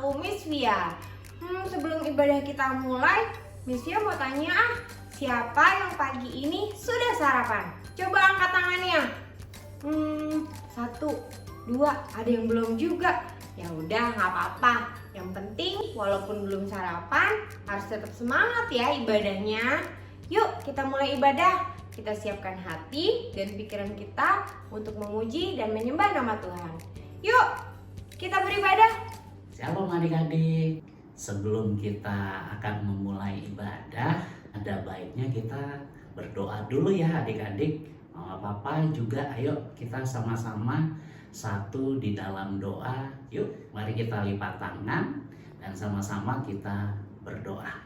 aku Miss Via. Sebelum ibadah kita mulai, Miss Via mau tanya siapa yang pagi ini sudah sarapan? Coba angkat tangannya. 1, 2, ada yang belum juga. Ya udah, nggak apa-apa. Yang penting walaupun belum sarapan harus tetap semangat ya ibadahnya. Yuk kita mulai ibadah. Kita siapkan hati dan pikiran kita untuk memuji dan menyembah nama Tuhan. Yuk kita beribadah. Shalom adik-adik. Sebelum kita akan memulai ibadah, ada baiknya kita berdoa dulu ya adik-adik. Mama papa juga, ayo kita sama-sama satu di dalam doa. Yuk mari kita lipat tangan dan sama-sama kita berdoa.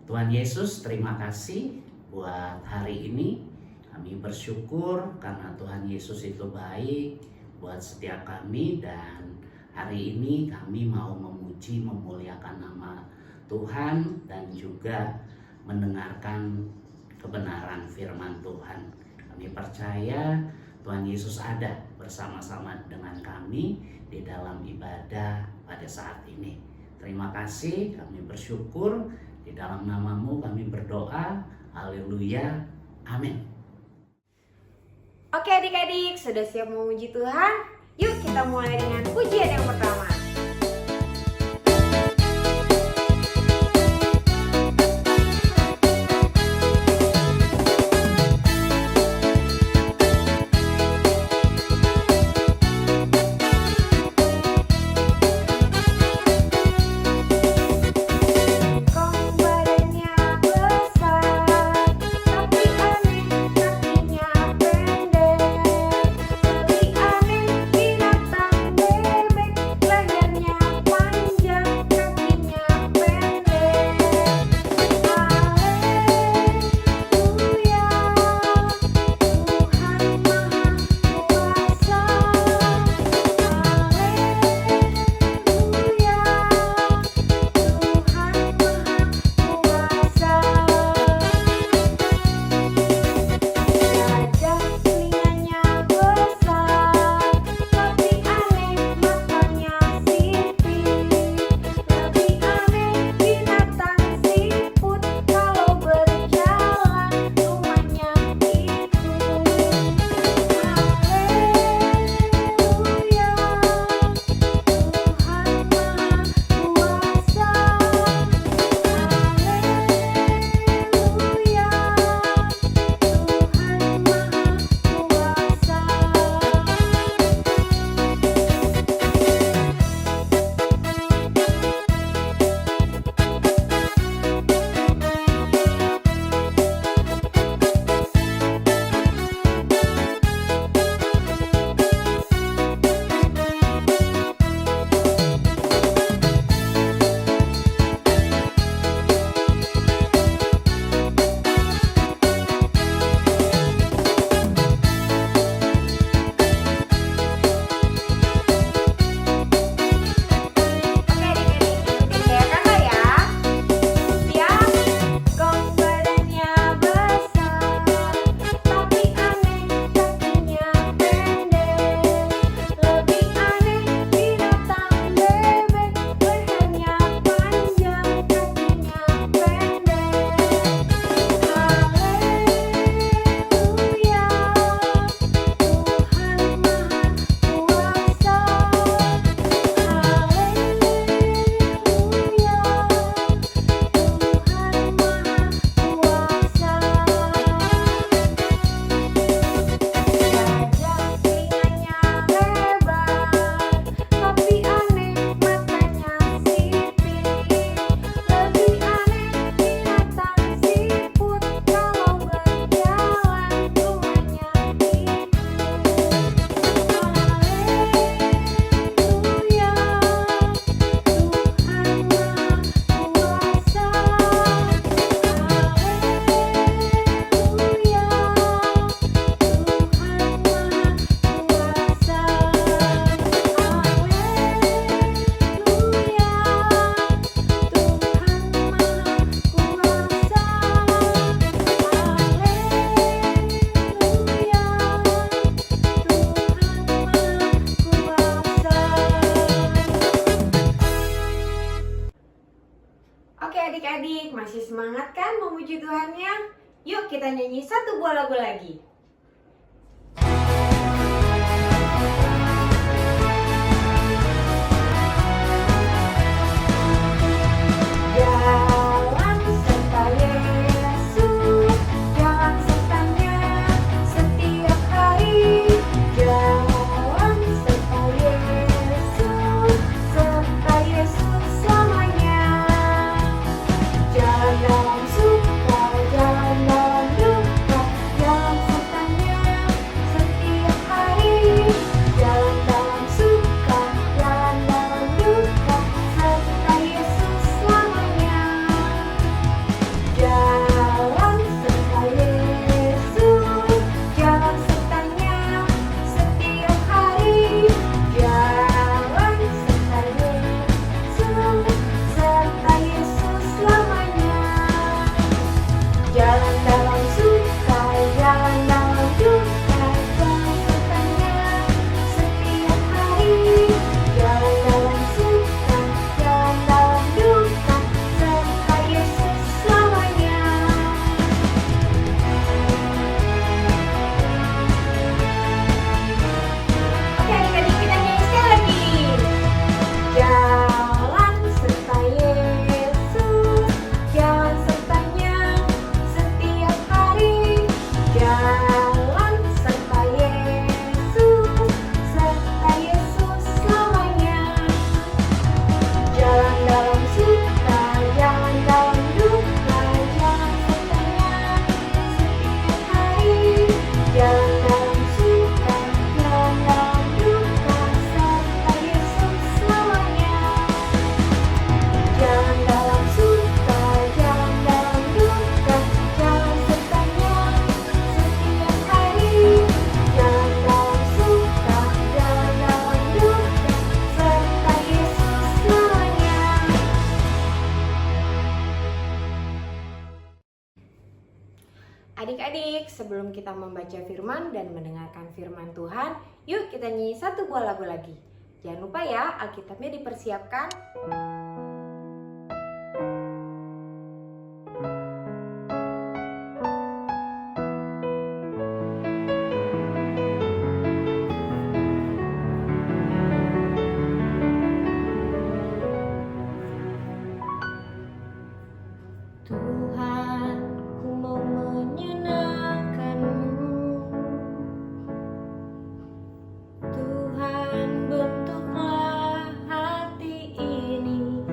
Tuhan Yesus, terima kasih buat hari ini. Kami bersyukur karena Tuhan Yesus itu baik buat setiap kami, dan hari ini kami mau memuji memuliakan nama Tuhan dan juga mendengarkan kebenaran firman Tuhan. Kami percaya Tuhan Yesus ada bersama-sama dengan kami di dalam ibadah pada saat ini. Terima kasih, kami bersyukur, di dalam nama-Mu kami berdoa. Haleluya, amin. Oke adik-adik, sudah siap memuji Tuhan? Yuk kita mulai dengan pujian yang pertama. Oke adik-adik, masih semangat kan memuji Tuhannya? Yuk kita nyanyi satu buah lagu lagi. Jalan serta Yesus, jalan sertanya setiap hari. Jalan serta Yesus, serta Yesus selamanya. Jalan dalam suka, jalan dalam duka, jalan sertanya setiap hari. Jalan dalam suka, jalan dalam duka, serta Yesus selamanya. Jalan serta Yesus, jalan sertanya setiap hari. Jalan serta Yesus, serta Yesus selamanya. Jalan dalam suka, jalan dalam duka, jalan sertanya setiap hari. Jalan dalam suka, jalan dalam duka, serta Yesus selamanya. Oke adik-adik, kita nyanyi sekali lagi. Jalan serta Yesus, jalan sertanya setiap hari. Jalan serta Yesus, serta Yesus selamanya. Jalan dalam suka, jalan dalam duka, jalan sertanya setiap hari. Jalan dalam suka, jalan dalam duka, serta Yesus selamanya. Jalan dalam suka, jalan dalam duka, jalan sertanya setiap hari. Jalan dalam suka, jalan dalam duka, serta Yesus selamanya. Adik-adik, sebelum kita membaca firman dan mendengarkan firman Tuhan, yuk kita nyanyi satu buah lagu lagi. Jangan lupa ya, Alkitabnya dipersiapkan. Tuhan, ku mau menyenangkan-Mu. Tuhan, bentuklah hati ini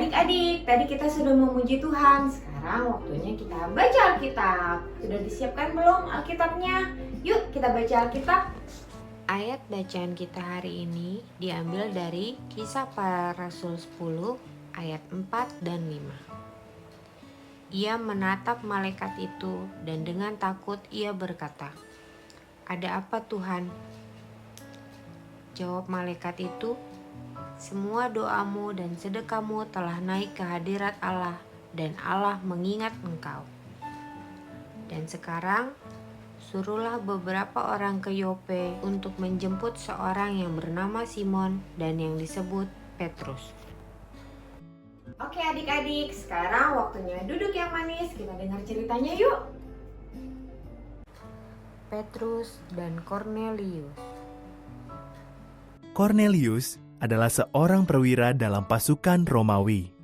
adik-adik, tadi kita sudah memuji Tuhan. Sekarang waktunya kita baca Alkitab. Sudah disiapkan belum Alkitabnya? Yuk kita baca Alkitab. Ayat bacaan kita hari ini diambil dari Kisah Para Rasul 10 ayat 4 dan 5. Ia menatap malaikat itu dan dengan takut ia berkata, "Ada apa Tuhan?" Jawab malaikat itu, "Semua doamu dan sedekahmu telah naik ke hadirat Allah dan Allah mengingat engkau. Dan sekarang suruhlah beberapa orang ke Yope untuk menjemput seorang yang bernama Simon dan yang disebut Petrus." Oke adik-adik, sekarang waktunya duduk yang manis, kita dengar ceritanya yuk. Petrus dan Kornelius. Kornelius adalah seorang perwira dalam pasukan Romawi.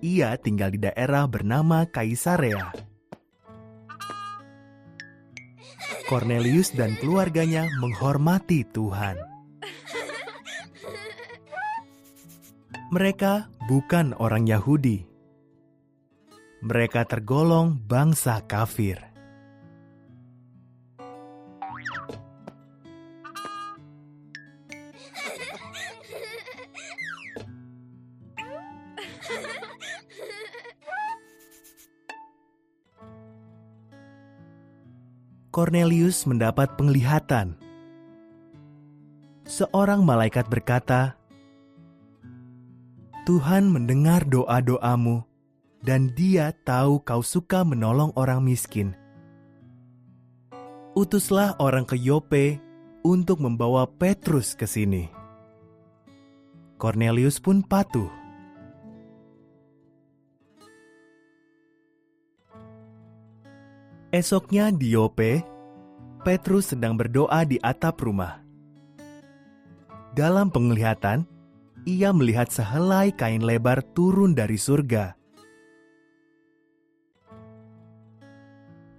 Ia tinggal di daerah bernama Kaisarea. Kornelius dan keluarganya menghormati Tuhan. Mereka bukan orang Yahudi. Mereka tergolong bangsa kafir. Kornelius mendapat penglihatan. Seorang malaikat berkata, "Tuhan mendengar doa-doamu, dan Dia tahu kau suka menolong orang miskin. Utuslah orang ke Yope untuk membawa Petrus ke sini." Kornelius pun patuh. Esoknya di Yope, Petrus sedang berdoa di atap rumah. Dalam penglihatan, ia melihat sehelai kain lebar turun dari surga.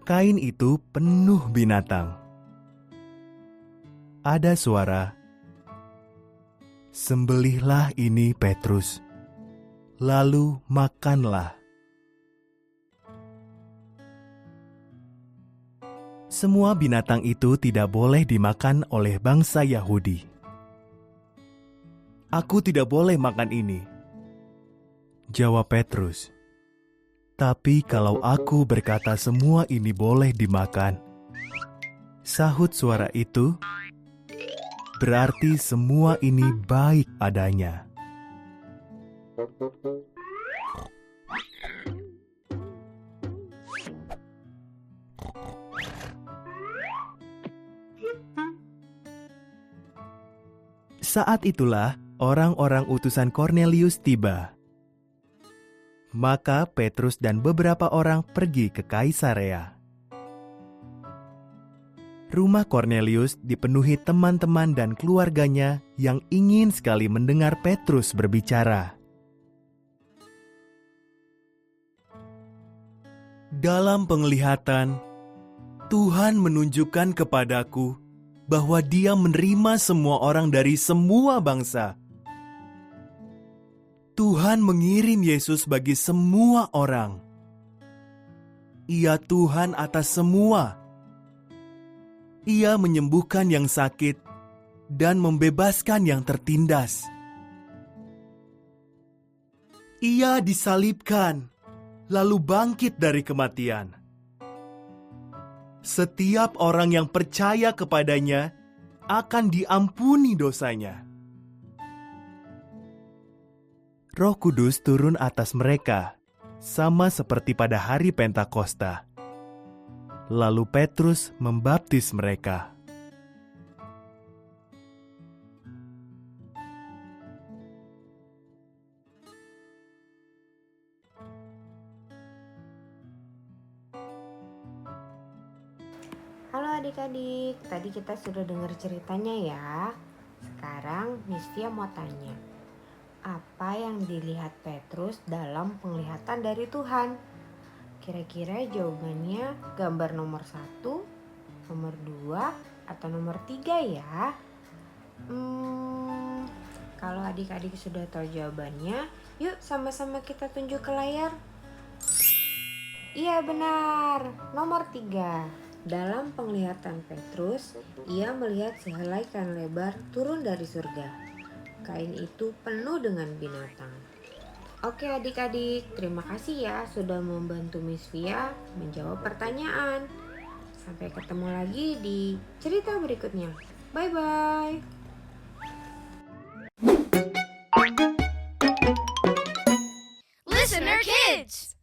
Kain itu penuh binatang. Ada suara, "Sembelihlah ini Petrus, lalu makanlah." Semua binatang itu tidak boleh dimakan oleh bangsa Yahudi. "Aku tidak boleh makan ini," jawab Petrus. "Tapi kalau aku berkata semua ini boleh dimakan," sahut suara itu, "berarti semua ini baik adanya." Saat itulah orang-orang utusan Kornelius tiba. Maka Petrus dan beberapa orang pergi ke Kaisarea. Rumah Kornelius dipenuhi teman-teman dan keluarganya yang ingin sekali mendengar Petrus berbicara. "Dalam penglihatan, Tuhan menunjukkan kepadaku bahwa Dia menerima semua orang dari semua bangsa. Tuhan mengirim Yesus bagi semua orang. Ia Tuhan atas semua. Ia menyembuhkan yang sakit dan membebaskan yang tertindas. Ia disalibkan, lalu bangkit dari kematian. Setiap orang yang percaya kepadanya akan diampuni dosanya." Roh Kudus turun atas mereka, sama seperti pada hari Pentakosta. Lalu Petrus membaptis mereka. Halo adik-adik, tadi kita sudah dengar ceritanya ya. Sekarang Mistia mau tanya, apa yang dilihat Petrus dalam penglihatan dari Tuhan? Kira-kira jawabannya gambar nomor 1, nomor 2, atau nomor 3 ya? Kalau adik-adik sudah tahu jawabannya, yuk sama-sama kita tunjuk ke layar. Iya benar, nomor 3. Dalam penglihatan Petrus, ia melihat sehelai kain lebar turun dari surga. Kain itu penuh dengan binatang. Oke adik-adik, terima kasih ya sudah membantu Miss Via menjawab pertanyaan. Sampai ketemu lagi di cerita berikutnya. Bye-bye. Listener Kids.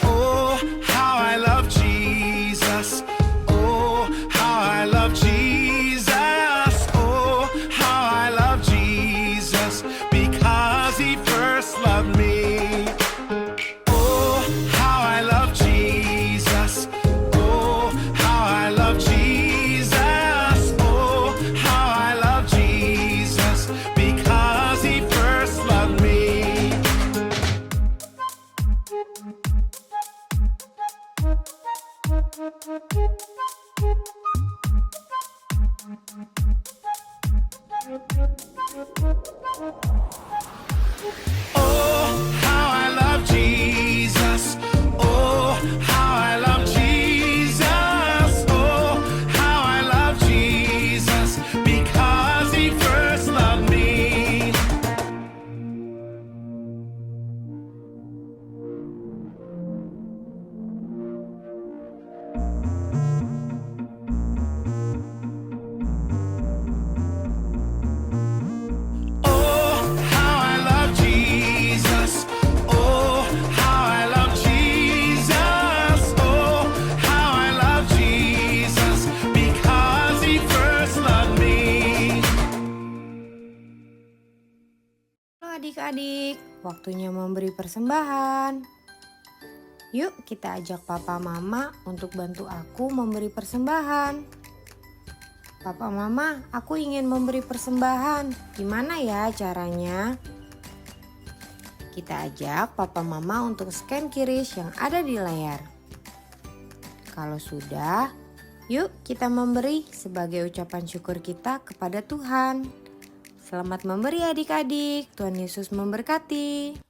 Oh, how I love Jesus. Oh, how I love Jesus. Oh, how I love Jesus. Because he first loved me. Oh, how I love Jesus. Oh, how I love Jesus. Oh, how I love Jesus. Because he first loved me. Oh, how I love Jesus. Oh, how I love Jesus. Oh, how I love Jesus. Because he first loved me. Oh, how I love Jesus. Oh, how I love Jesus. Oh, how I love Jesus. Because he first loved me. Halo adik-adik, waktunya memberi persembahan. Yuk kita ajak papa mama untuk bantu aku memberi persembahan. Papa mama, aku ingin memberi persembahan. Gimana ya caranya? Kita ajak papa mama untuk scan QRIS yang ada di layar. Kalau sudah, yuk kita memberi sebagai ucapan syukur kita kepada Tuhan. Selamat memberi adik-adik, Tuhan Yesus memberkati.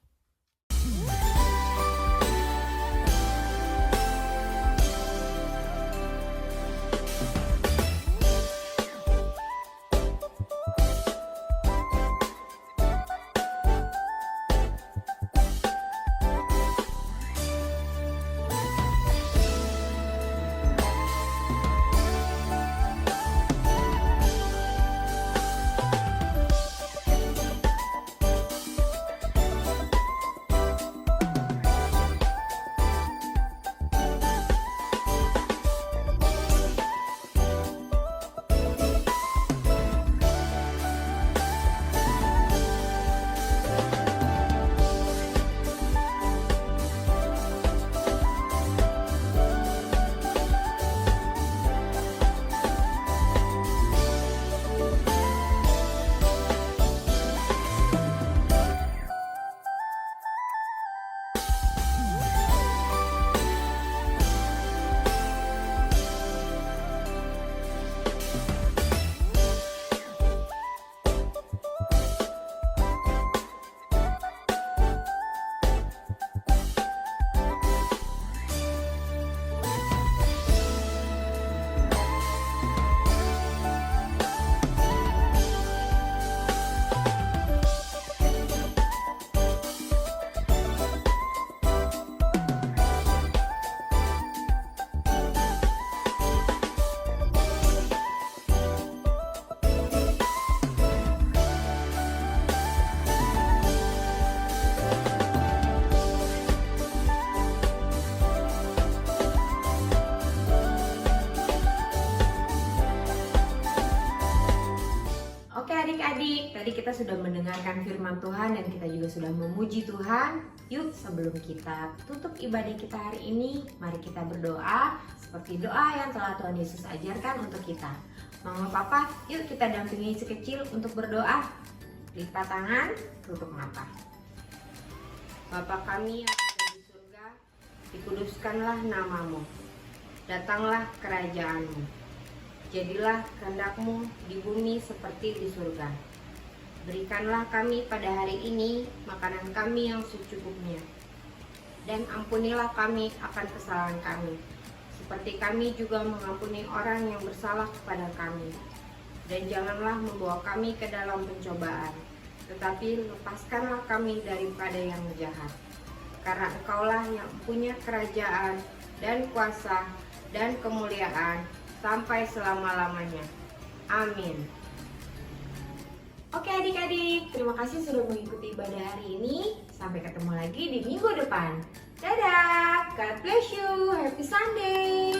adik-adik, tadi kita sudah mendengarkan firman Tuhan dan kita juga sudah memuji Tuhan. Yuk, sebelum kita tutup ibadah kita hari ini, mari kita berdoa seperti doa yang telah Tuhan Yesus ajarkan untuk kita. Mama Papa, yuk kita dampingi si kecil untuk berdoa. Lipat tangan, tutup mata. Bapa kami yang ada di surga, dikuduskanlah namamu. Datanglah kerajaanmu. Jadilah kehendak-Mu di bumi seperti di surga. Berikanlah kami pada hari ini makanan kami yang secukupnya. Dan ampunilah kami akan kesalahan kami, seperti kami juga mengampuni orang yang bersalah kepada kami. Dan janganlah membawa kami ke dalam pencobaan, tetapi lepaskanlah kami daripada yang jahat. Karena Engkaulah yang punya kerajaan dan kuasa dan kemuliaan sampai selama-lamanya. Amin. Oke adik-adik, terima kasih sudah mengikuti ibadah hari ini. Sampai ketemu lagi di minggu depan. Dadah, God bless you, happy Sunday.